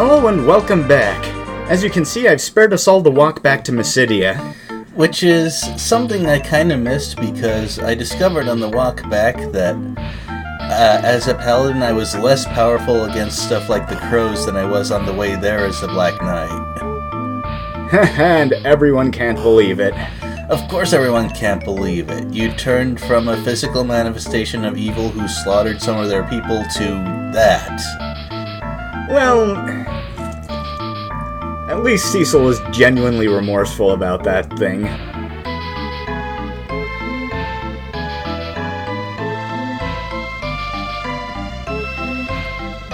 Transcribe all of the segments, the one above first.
Hello and welcome back. As you can see, I've spared us all the walk back to Mysidia. Which is something I kind of missed because I discovered on the walk back that as a paladin I was less powerful against stuff like the crows than I was on the way there as the Black Knight. And everyone can't believe it. Of course everyone can't believe it. You turned from a physical manifestation of evil who slaughtered some of their people to that. Well, at least Cecil was genuinely remorseful about that thing.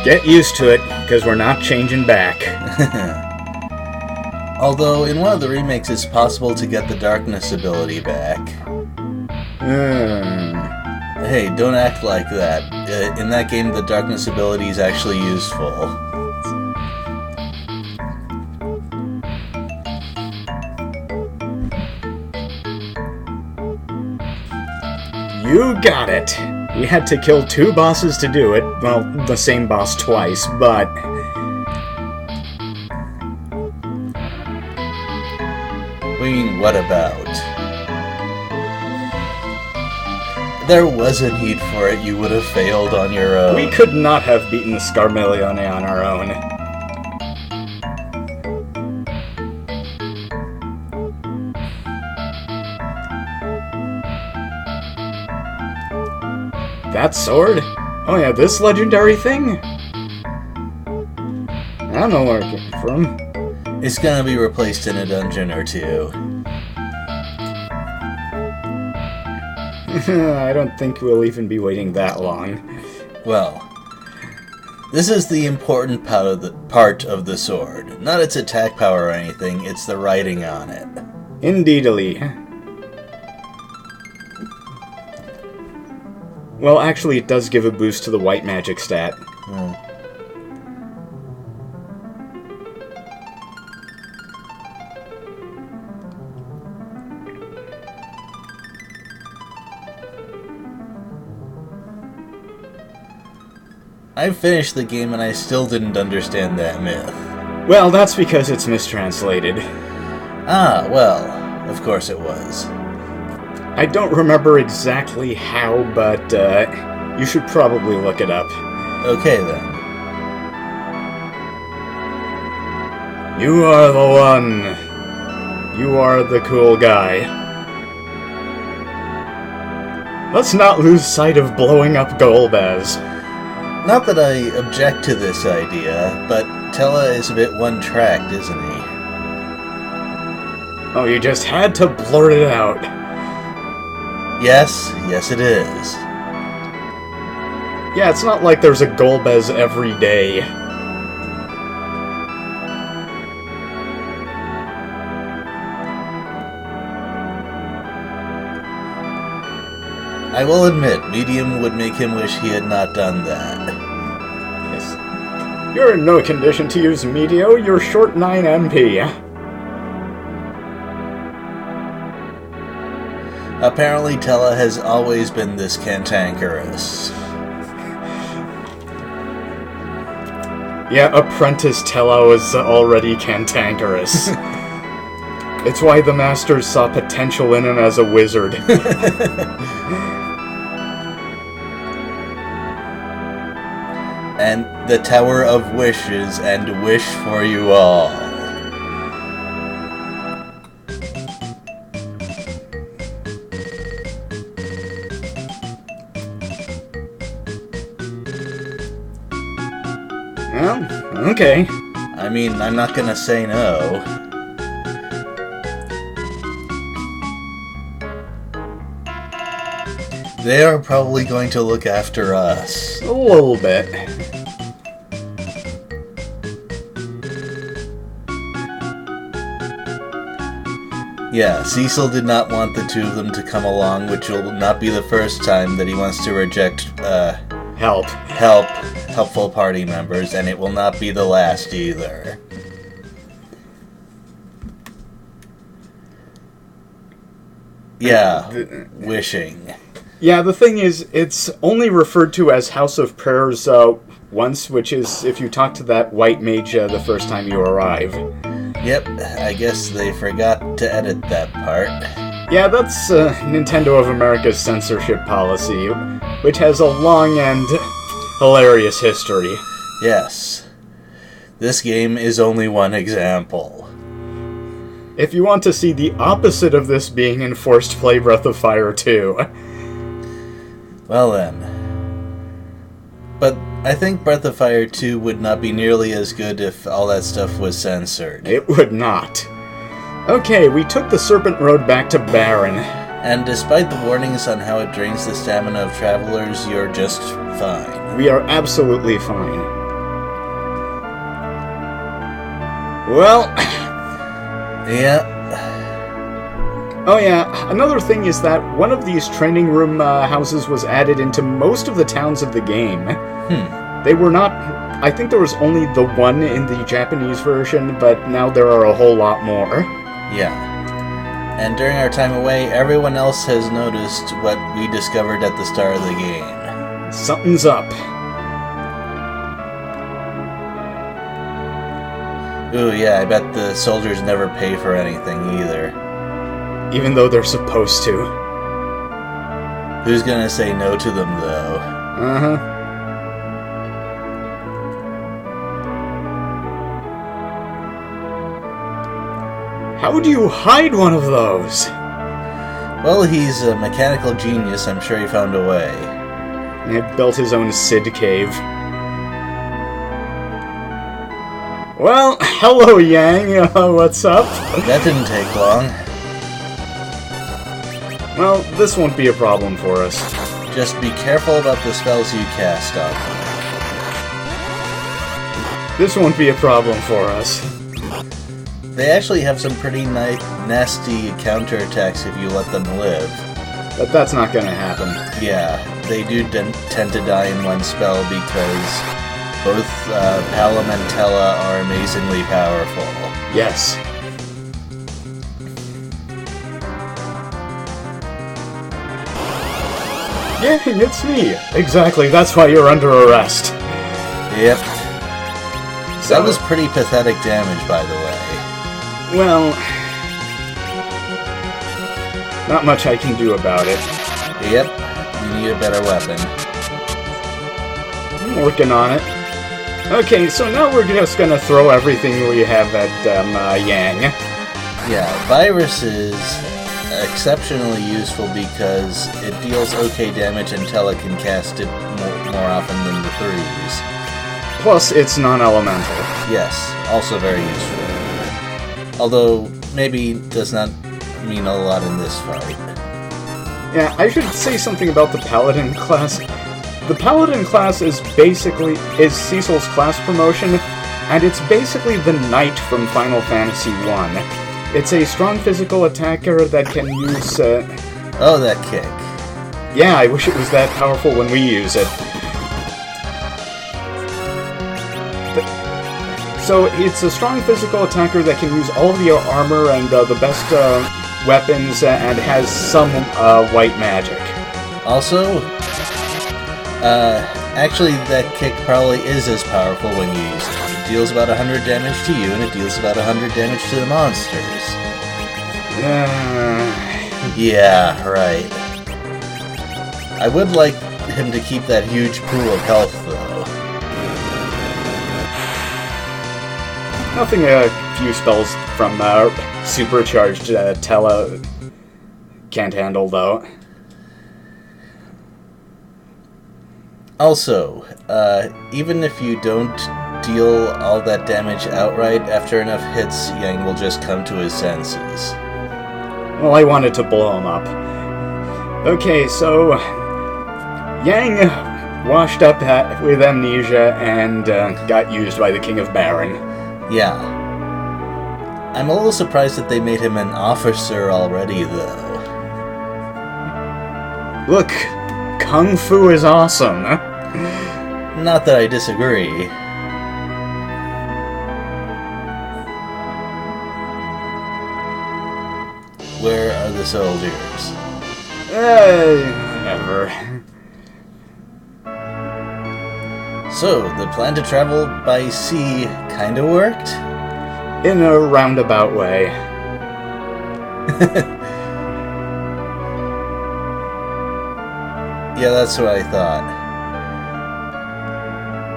Get used to it, because we're not changing back. Although, in one of the remakes it's possible to get the darkness ability back. Hey, don't act like that. In that game, the darkness ability is actually useful. You got it! We had to kill 2 bosses to do it. Well, the same boss twice, but... What do you mean, what about? There was a need for it, you would have failed on your own. We could not have beaten Scarmelione on our own. That sword? Oh yeah, this legendary thing? I don't know where it came from. It's gonna be replaced in a dungeon or two. I don't think we'll even be waiting that long. Well, this is the important part of the sword. Not its attack power or anything, it's the writing on it. Indeedly. Well, actually, it does give a boost to the white magic stat. I finished the game and I still didn't understand that myth. Well, that's because it's mistranslated. Ah, well, of course it was. I don't remember exactly how, but you should probably look it up. Okay, then. You are the one. You are the cool guy. Let's not lose sight of blowing up Golbez. Not that I object to this idea, but Tella is a bit one-tracked, isn't he? Oh, you just had to blurt it out. Yes it is. Yeah, it's not like there's a Golbez every day. I will admit, Medium would make him wish he had not done that. Yes. You're in no condition to use Medio, you're short 9 MP. Apparently Tella has always been this cantankerous. Yeah, Apprentice Tella was already cantankerous. It's why the Masters saw potential in him as a wizard. And the Tower of Wishes and wish for you all. Well, okay. I mean, I'm not gonna say no. They are probably going to look after us. A little bit. Yeah, Cecil did not want the 2 of them to come along, which will not be the first time that he wants to reject, helpful party members, and it will not be the last either. Yeah, wishing. Yeah, the thing is, it's only referred to as House of Prayers once, which is if you talk to that white mage the first time you arrive. Yep, I guess they forgot to edit that part. Yeah, that's Nintendo of America's censorship policy, which has a long and hilarious history. Yes. This game is only one example. If you want to see the opposite of this being enforced, play Breath of Fire 2. Well then. But I think Breath of Fire 2 would not be nearly as good if all that stuff was censored. It would not. Okay, we took the Serpent Road back to Baron. And despite the warnings on how it drains the stamina of travelers, you're just fine. We are absolutely fine. Well... Yeah. Oh yeah, another thing is that one of these training room houses was added into most of the towns of the game. They were not... I think there was only the one in the Japanese version, but now there are a whole lot more. Yeah. And during our time away, everyone else has noticed what we discovered at the start of the game. Something's up. Ooh, yeah, I bet the soldiers never pay for anything either. Even though they're supposed to. Who's gonna say no to them, though? Uh-huh. How do you hide one of those? Well, he's a mechanical genius. I'm sure he found a way. He built his own Sid cave. Well, hello, Yang. What's up? That didn't take long. Well, this won't be a problem for us. Just be careful about the spells you cast on them. This won't be a problem for us. They actually have some pretty nasty counterattacks if you let them live. But that's not gonna happen. Yeah, they do tend to die in one spell because both Palom and Tella are amazingly powerful. Yes. Yeah, it's me. Exactly, that's why you're under arrest. Yep. So, That was pretty pathetic damage, by the way. well... not much I can do about it. Yep, you need a better weapon. I'm working on it. Okay, so now we're just gonna throw everything we have at, Yang. Yeah, Virus is exceptionally useful because it deals okay damage and Tella can cast it more often than the 3s. Plus, it's non-elemental. Yes, also very useful. Although, maybe does not mean a lot in this fight. Yeah, I should say something about the Paladin class. The Paladin class is Cecil's class promotion, and it's basically the Knight from Final Fantasy I. It's a strong physical attacker that can use, Oh, that kick. Yeah, I wish it was that powerful when we use it. So, it's a strong physical attacker that can use all of the armor and the best weapons, and has some white magic. Also, actually that kick probably is as powerful when used. It deals about 100 damage to you, and it deals about 100 damage to the monsters. Yeah, right. I would like him to keep that huge pool of health, though. Nothing a few spells from supercharged Tella can't handle, though. Also, even if you don't deal all that damage outright, after enough hits, Yang will just come to his senses. Well, I wanted to blow him up. Okay, so... Yang washed up with amnesia and got used by the King of Baron. Yeah. I'm a little surprised that they made him an officer already, though. Look, Kung Fu is awesome. Not that I disagree. Where are the soldiers? Whatever. So, the plan to travel by sea kinda worked? In a roundabout way. Yeah, that's what I thought.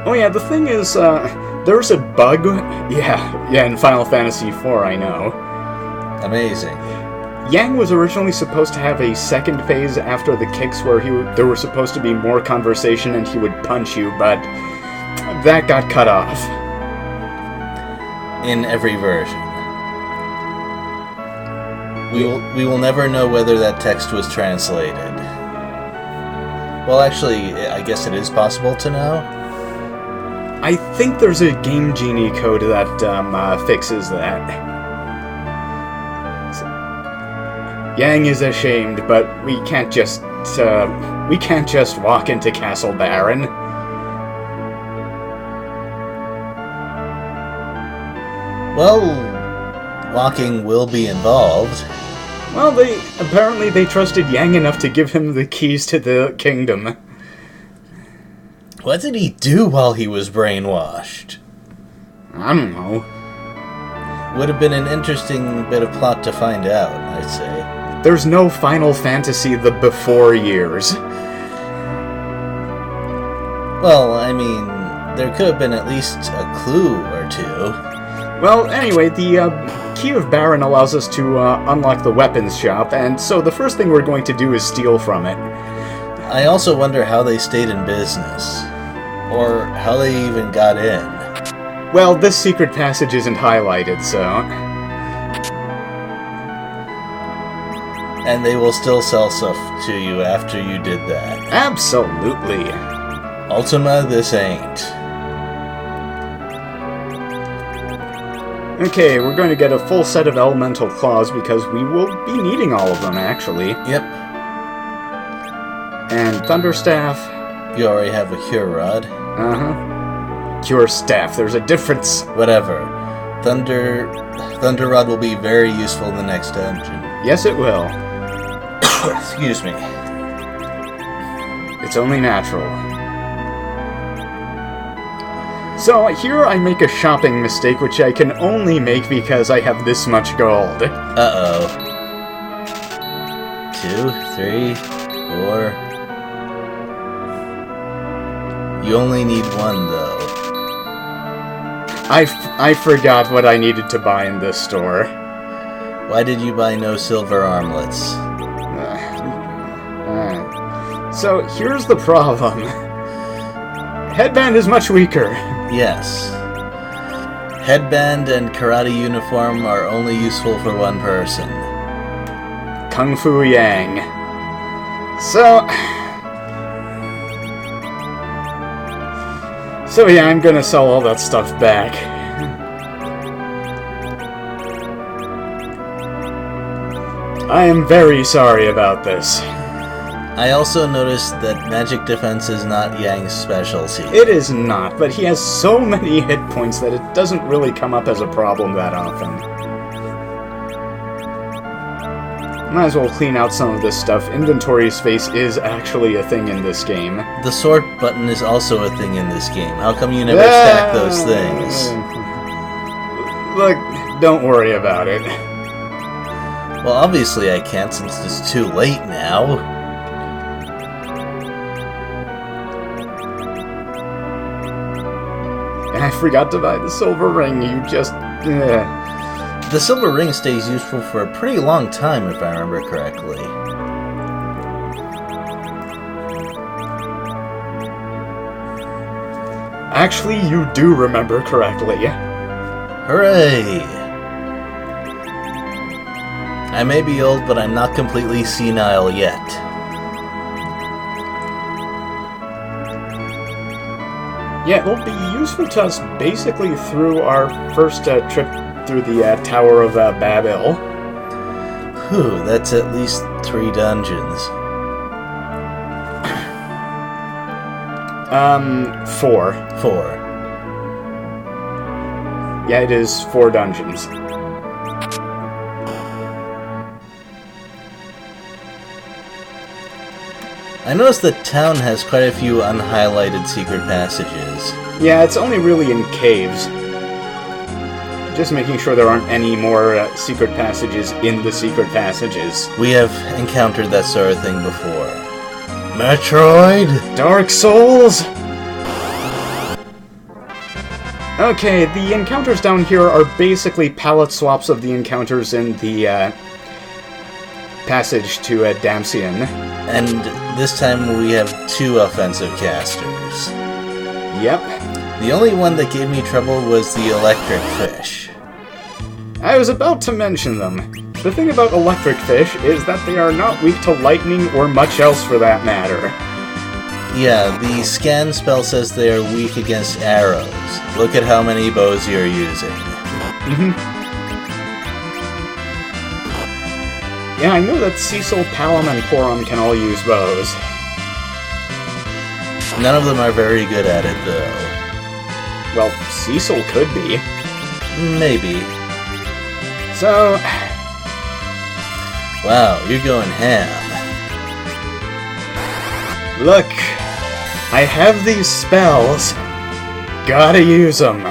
Oh yeah, the thing is, there's a bug. Yeah, in Final Fantasy IV, I know. Amazing. Yang was originally supposed to have a second phase after the kicks where there was supposed to be more conversation and he would punch you, but that got cut off. In every version. We will never know whether that text was translated. Well, actually, I guess it is possible to know. I think there's a Game Genie code that fixes that. Yang is ashamed, but we can't just walk into Castle Baron. Well, walking will be involved. Well, apparently they trusted Yang enough to give him the keys to the kingdom. What did he do while he was brainwashed? I don't know. Would have been an interesting bit of plot to find out, I'd say. There's no Final Fantasy the before years. Well, I mean, there could have been at least a clue or two. Well, anyway, the Key of Baron allows us to unlock the weapons shop, and so the first thing we're going to do is steal from it. I also wonder how they stayed in business. Or how they even got in. Well, this secret passage isn't highlighted, so... And they will still sell stuff to you after you did that. Absolutely. Ultima, this ain't. Okay, we're going to get a full set of elemental claws because we will be needing all of them, actually. Yep. And Thunderstaff. You already have a Cure Rod. Uh-huh. Cure Staff, there's a difference. Whatever. Thunder Rod will be very useful in the next dungeon. Yes, it will. Excuse me. It's only natural. So, here I make a shopping mistake, which I can only make because I have this much gold. Uh-oh. 2, 3, 4... You only need one, though. I forgot what I needed to buy in this store. Why did you buy no silver armlets? So, here's the problem. Headband is much weaker. Yes. Headband and karate uniform are only useful for one person. Kung Fu Yang. So yeah, I'm gonna sell all that stuff back. I am very sorry about this. I also noticed that magic defense is not Yang's specialty. It is not, but he has so many hit points that it doesn't really come up as a problem that often. Might as well clean out some of this stuff. Inventory space is actually a thing in this game. The sort button is also a thing in this game. How come you never stack those things? Look, don't worry about it. Well, obviously I can't since it's too late now. And I forgot to buy the silver ring, you just... The silver ring stays useful for a pretty long time, if I remember correctly. Actually, you do remember correctly. Hooray! I may be old, but I'm not completely senile yet. Yeah, it'll be useful to us basically through our first trip through the Tower of Babel. Whew, that's at least 3 dungeons. 4. 4. Yeah, it is 4 dungeons. I noticed that town has quite a few unhighlighted secret passages. Yeah, it's only really in caves. Just making sure there aren't any more secret passages in the secret passages. We have encountered that sort of thing before. Metroid? Dark Souls? Okay, the encounters down here are basically palette swaps of the encounters in the passage to Damsian. And this time we have 2 offensive casters. Yep. The only one that gave me trouble was the electric fish. I was about to mention them. The thing about electric fish is that they are not weak to lightning or much else for that matter. Yeah, the scan spell says they are weak against arrows. Look at how many bows you're using. Yeah, I know that Cecil, Palom, and Porom can all use bows. None of them are very good at it, though. Well, Cecil could be. Maybe. So... Wow, you're going ham. Look, I have these spells. Gotta use them.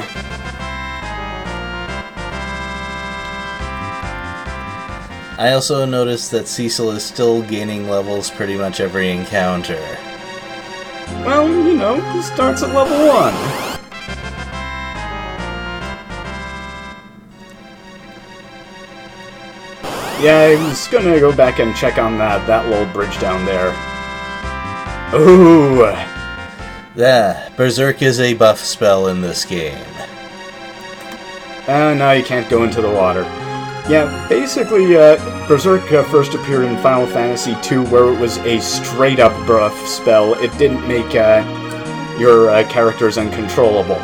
I also noticed that Cecil is still gaining levels pretty much every encounter. Well, you know, he starts at level 1. Yeah, I was gonna go back and check on that little bridge down there. Ooh! Yeah, Berserk is a buff spell in this game. No, you can't go into the water. Yeah, basically, Berserk first appeared in Final Fantasy II, where it was a straight-up buff spell. It didn't make your characters uncontrollable.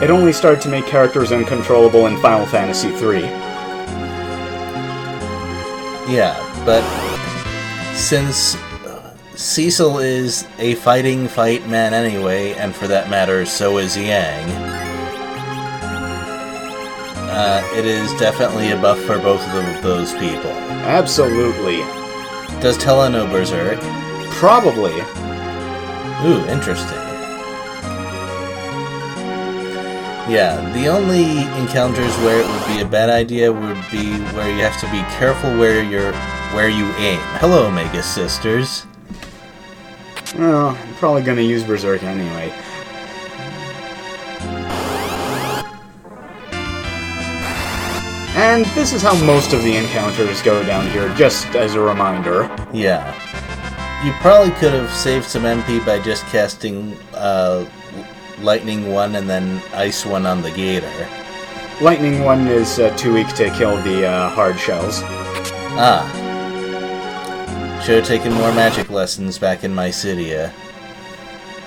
It only started to make characters uncontrollable in Final Fantasy III. Yeah, but since Cecil is a fight man anyway, and for that matter, so is Yang, it is definitely a buff for both of those people. Absolutely. Does Tella know Berserk? Probably. Ooh, interesting. Yeah, the only encounters where it would be a bad idea would be where you have to be careful where you aim. Hello, Omega Sisters. Well, I'm probably gonna use Berserk anyway. And this is how most of the encounters go down here, just as a reminder. Yeah. You probably could have saved some MP by just casting Lightning 1 and then Ice 1 on the Gator. Lightning 1 is too weak to kill the hard shells. Ah. Should have taken more magic lessons back in Mycidia,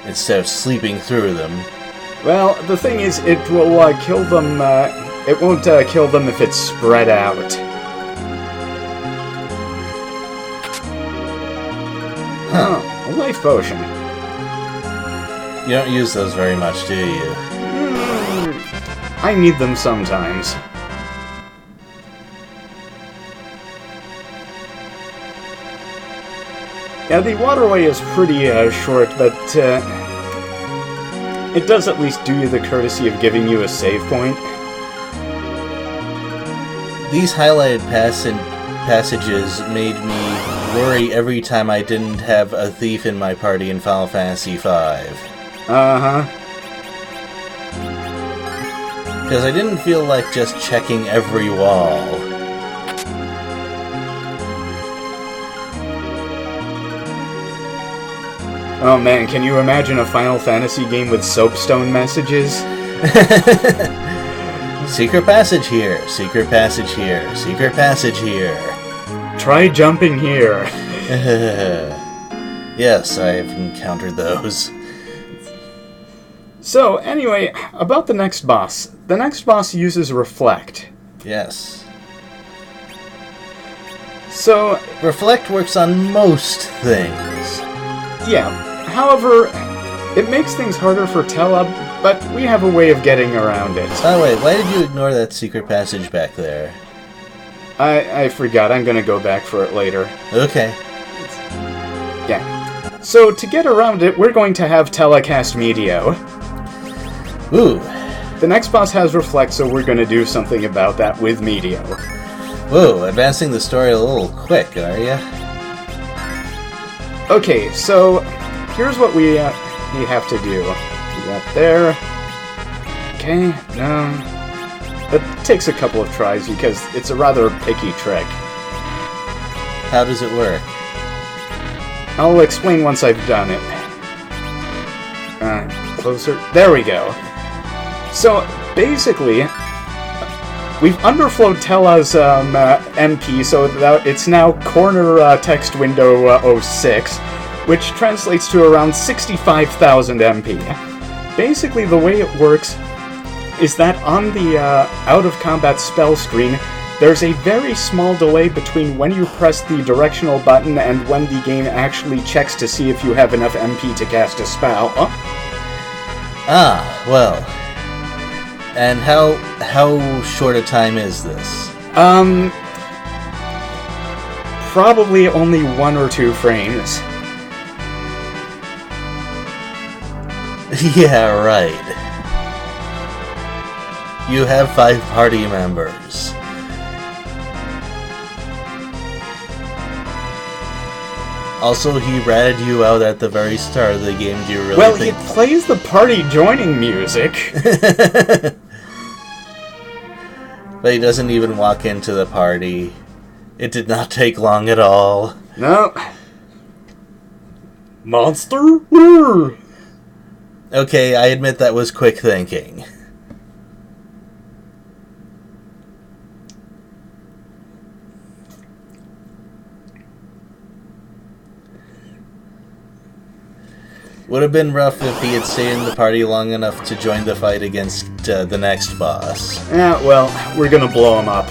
instead of sleeping through them. Well, the thing is, it will kill them, it won't kill them if it's spread out. Huh. A life potion. You don't use those very much, do you? I need them sometimes. Yeah, the waterway is pretty short, but it does at least do you the courtesy of giving you a save point. These highlighted passages made me worry every time I didn't have a thief in my party in Final Fantasy V. Uh-huh. Because I didn't feel like just checking every wall. Oh man, can you imagine a Final Fantasy game with soapstone messages? Secret passage here, secret passage here, secret passage here. Try jumping here. Yes, I've encountered those. So, anyway, about the next boss. The next boss uses Reflect. Yes. So... Reflect works on most things. Yeah. However, it makes things harder for Tella, but we have a way of getting around it. By the way, why did you ignore that secret passage back there? I forgot. I'm gonna go back for it later. Okay. Yeah. So, to get around it, we're going to have telecast Medio. Ooh. The next boss has Reflect, so we're going to do something about that with Medio. Whoa, advancing the story a little quick, are ya? Okay, so here's what we have to do. Do that there. Okay, no. That takes a couple of tries because it's a rather picky trick. How does it work? I'll explain once I've done it. Closer. There we go. So, basically, we've underflowed Tella's MP, so that it's now corner text window 06, which translates to around 65,000 MP. Basically, the way it works is that on the out-of-combat spell screen, there's a very small delay between when you press the directional button and when the game actually checks to see if you have enough MP to cast a spell. Ah, well. And how short a time is this? Probably only 1 or 2 frames. Yeah, right. You have 5 party members. Also, he ratted you out at the very start of the game. Do you really well, think... it plays the party joining music. But he doesn't even walk into the party. It did not take long at all. No. Monster? Okay, I admit that was quick thinking. Would have been rough if he had stayed in the party long enough to join the fight against the next boss. Yeah, well, we're gonna blow him up.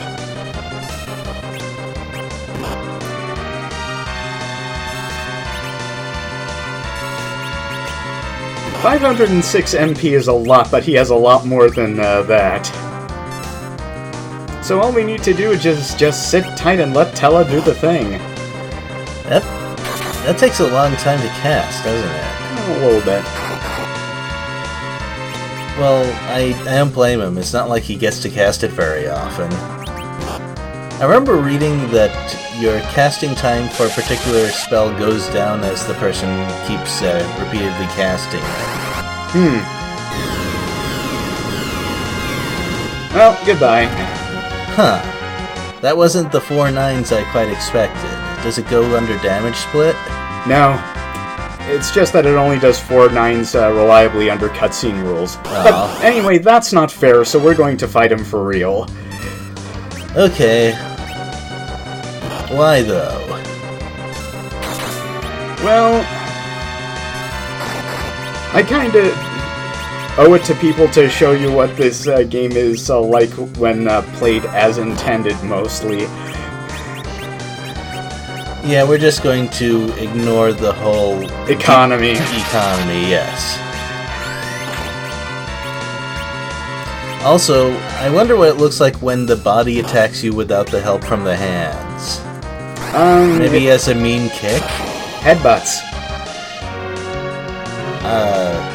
$506 MP is a lot, but he has a lot more than that. So all we need to do is just sit tight and let Tella do the thing. That takes a long time to cast, doesn't it? A little bit. Well, I don't blame him. It's not like he gets to cast it very often. I remember reading that your casting time for a particular spell goes down as the person keeps repeatedly casting it. Well, goodbye. Huh. That wasn't the 4 9s I quite expected. Does it go under damage split? No. It's just that it only does 4 9s reliably under cutscene rules. Aww. But anyway, that's not fair, so we're going to fight him for real. Okay. Why, though? Well, I kinda owe it to people to show you what this game is like when played as intended, mostly. Yeah, we're just going to ignore the whole... Economy, yes. Also, I wonder what it looks like when the body attacks you without the help from the hands. Maybe as a mean kick? Headbutts.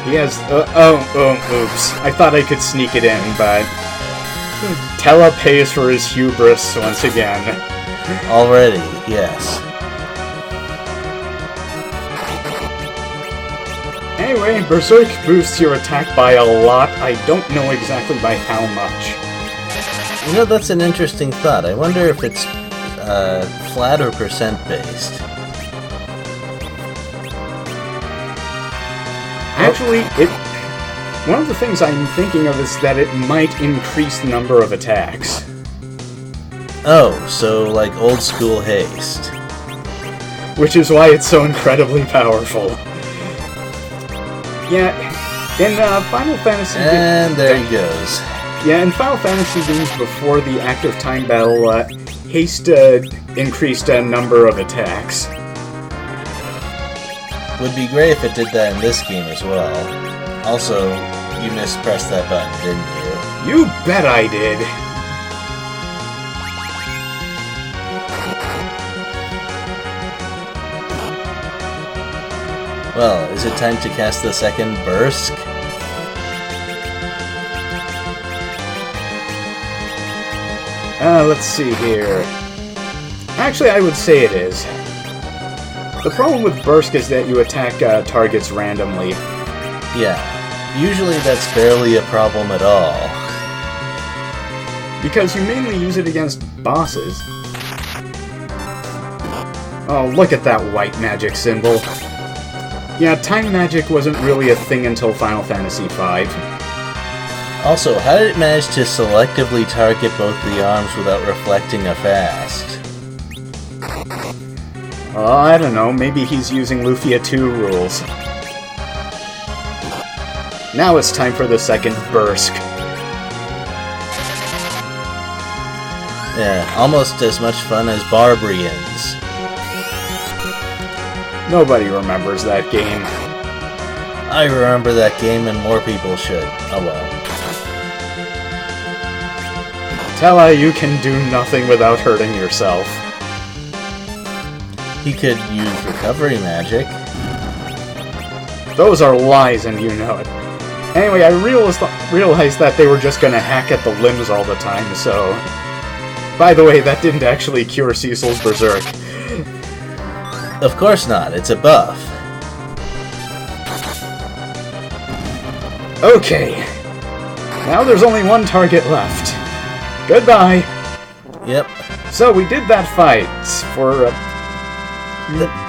He has... oops. I thought I could sneak it in, but... Tella pays for his hubris once again. Already, yes. Anyway, Berserk boosts your attack by a lot. I don't know exactly by how much. You know, that's an interesting thought. I wonder if it's flat or percent-based. Actually, one of the things I'm thinking of is that it might increase the number of attacks. Oh, so like old school haste. Which is why it's so incredibly powerful. Yeah, in Final Fantasy... And there he goes. Yeah, in Final Fantasy games before the active time battle, haste increased a number of attacks. Would be great if it did that in this game as well. Also, you mispressed that button, didn't you? You bet I did! Well, is it time to cast the second Bursk? Let's see here. Actually, I would say it is. The problem with Bursk is that you attack targets randomly. Yeah, usually that's barely a problem at all. Because you mainly use it against bosses. Oh, look at that white magic symbol. Yeah, time magic wasn't really a thing until Final Fantasy V. Also, how did it manage to selectively target both the arms without reflecting a fast? I don't know, maybe he's using Lufia 2 rules. Now it's time for the second Bursk. Yeah, almost as much fun as Barbarians. Nobody remembers that game. I remember that game and more people should. Oh well. Tella, you can do nothing without hurting yourself. He could use recovery magic. Those are lies and you know it. Anyway, I realized that they were just gonna hack at the limbs all the time, so... By the way, that didn't actually cure Cecil's Berserk. Of course not, it's a buff. Okay. Now there's only one target left. Goodbye. Yep. So we did that fight for...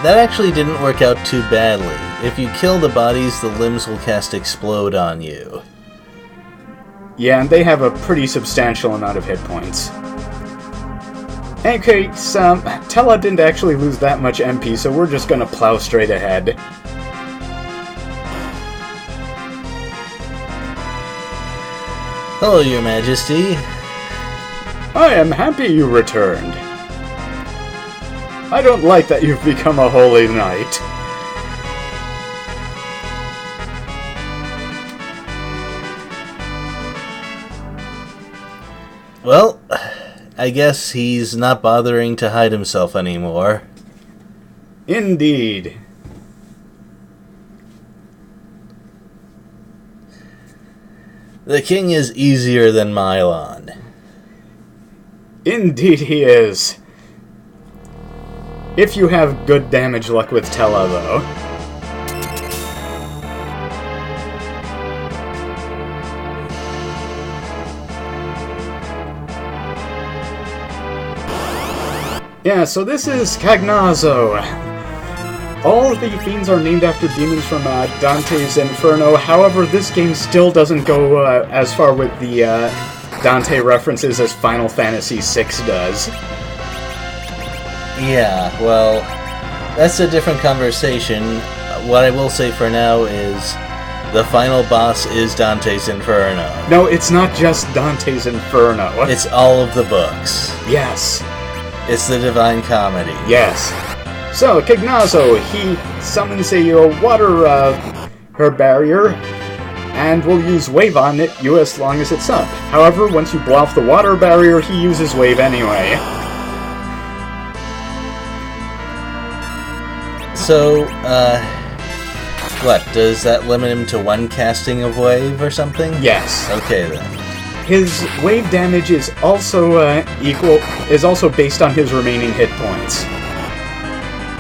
That actually didn't work out too badly. If you kill the bodies, the limbs will cast Explode on you. Yeah, and they have a pretty substantial amount of hit points. Okay, so Tella didn't actually lose that much MP, so we're just gonna plow straight ahead. Hello, Your Majesty. I am happy you returned. I don't like that you've become a holy knight. Well, I guess he's not bothering to hide himself anymore. Indeed. The king is easier than Mylon. Indeed he is. If you have good damage luck with Tella, though. Yeah, so this is Cagnazzo. All of the fiends are named after demons from Dante's Inferno. However, this game still doesn't go as far with the Dante references as Final Fantasy VI does. Yeah, well, that's a different conversation. What I will say for now is the final boss is Dante's Inferno. No, it's not just Dante's Inferno. It's all of the books. Yes. It's the Divine Comedy. Yes. So, Cagnazzo, he summons a water her barrier, and will use Wave on it as long as it's up. However, once you blow off the water barrier, he uses Wave anyway. So, what, does that limit him to one casting of Wave or something? Yes. Okay then. His wave damage is also based on his remaining hit points.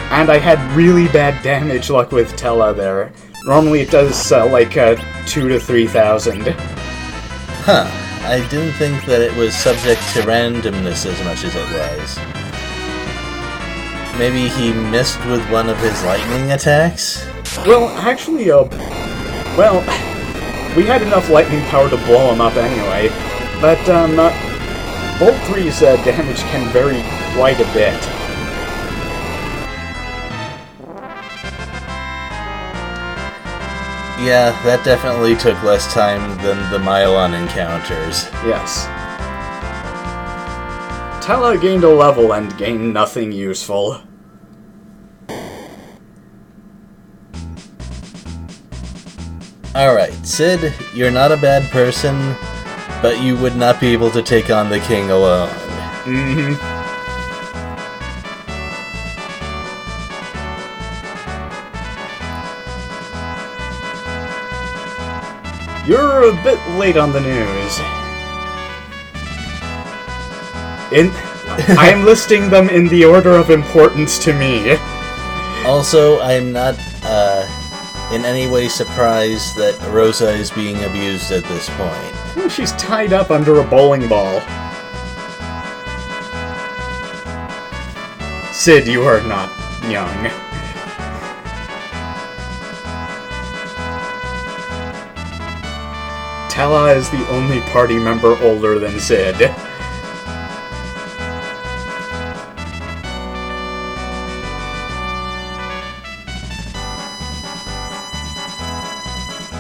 And I had really bad damage luck with Tella there. Normally it does like 2,000 to 3,000. Huh. I didn't think that it was subject to randomness as much as it was. Maybe he missed with one of his lightning attacks? Well, actually, we had enough lightning power to blow him up anyway. But, Bolt 3's damage can vary quite a bit. Yeah, that definitely took less time than the Mylon encounters. Yes. Tella gained a level and gained nothing useful. Alright, Sid, you're not a bad person, but you would not be able to take on the king alone. Mm-hmm. You're a bit late on the news. I am listing them in the order of importance to me. Also, I'm not in any way surprised that Rosa is being abused at this point. She's tied up under a bowling ball. Sid, you are not young. Tella is the only party member older than Sid.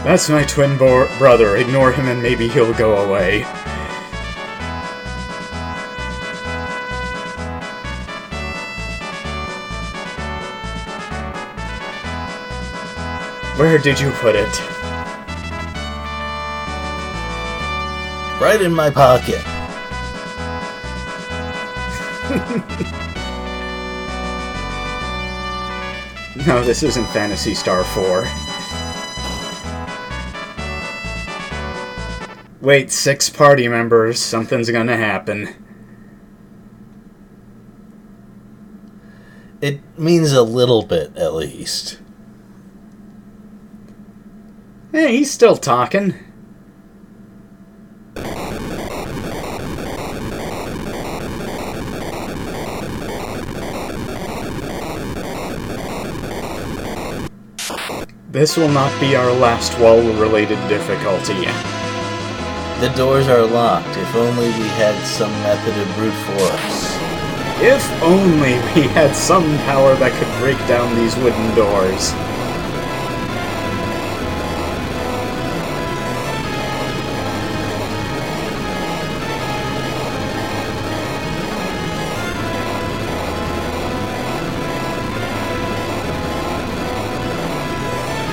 That's my twin brother. Ignore him and maybe he'll go away. Where did you put it? Right in my pocket. No, this isn't Phantasy Star 4. Wait, 6 party members. Something's gonna happen. It means a little bit, at least. Hey, he's still talking. This will not be our last wall-related difficulty. The doors are locked. If only we had some method of brute force. If only we had some power that could break down these wooden doors.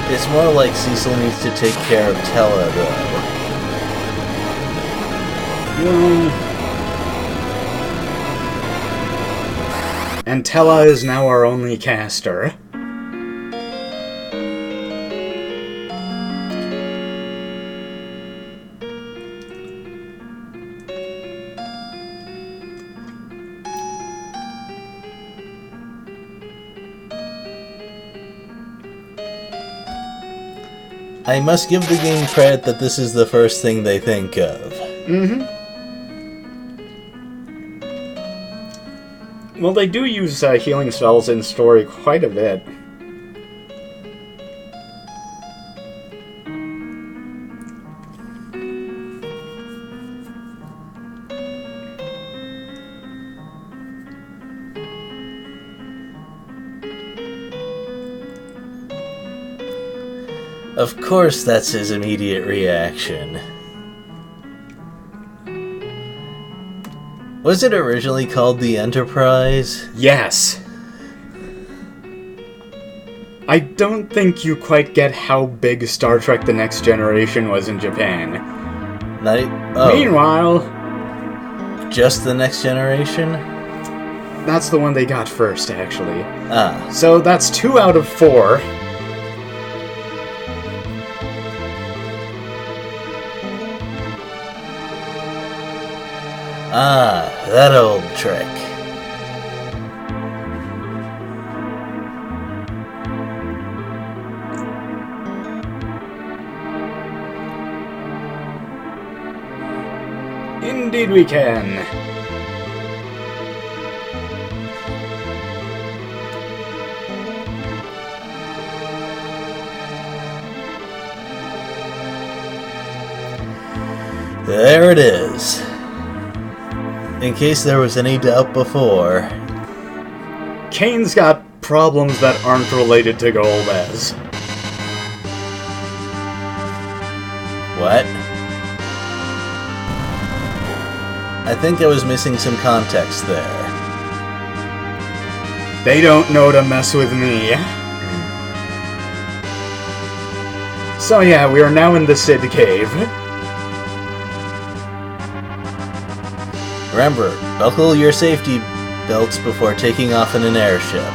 It's more like Cecil needs to take care of Tella, though. And Tella is now our only caster. I must give the game credit that this is the first thing they think of. Mm-hmm. Well, they do use healing spells in story quite a bit. Of course, that's his immediate reaction. Was it originally called the Enterprise? Yes. I don't think you quite get how big Star Trek The Next Generation was in Japan. Meanwhile... Just The Next Generation? That's the one they got first, actually. Ah. So that's 2 out of 4. Ah, that old trick. Indeed we can. There it is. In case there was any doubt before. Kane's got problems that aren't related to Golbez. What? I think I was missing some context there. They don't know to mess with me. So yeah, we are now in the Sid Cave. Remember, buckle your safety belts before taking off in an airship.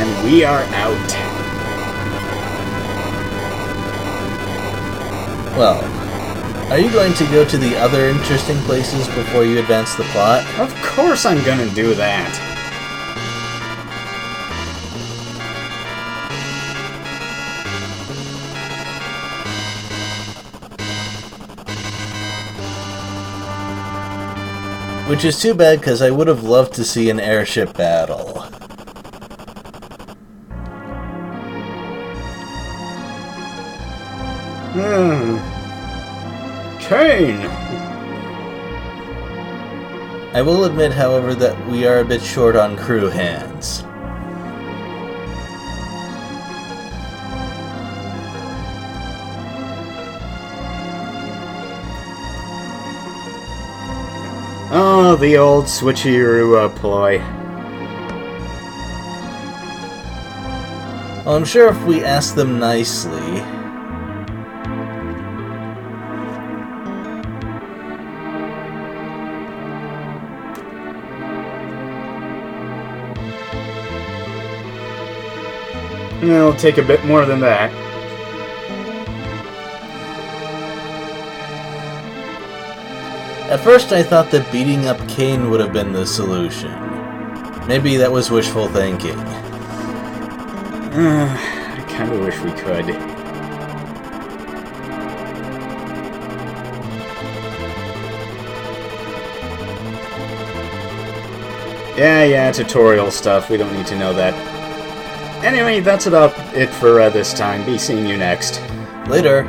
And we are out. Well, are you going to go to the other interesting places before you advance the plot? Of course I'm gonna do that. Which is too bad, because I would have loved to see an airship battle. Kane! I will admit, however, that we are a bit short on crew hands. Oh, the old switcheroo ploy. Well, I'm sure if we ask them nicely... It'll take a bit more than that. At first I thought that beating up Kane would have been the solution. Maybe that was wishful thinking. I kinda wish we could. Yeah, tutorial stuff. We don't need to know that. Anyway, that's about it for this time. Be seeing you next. Later.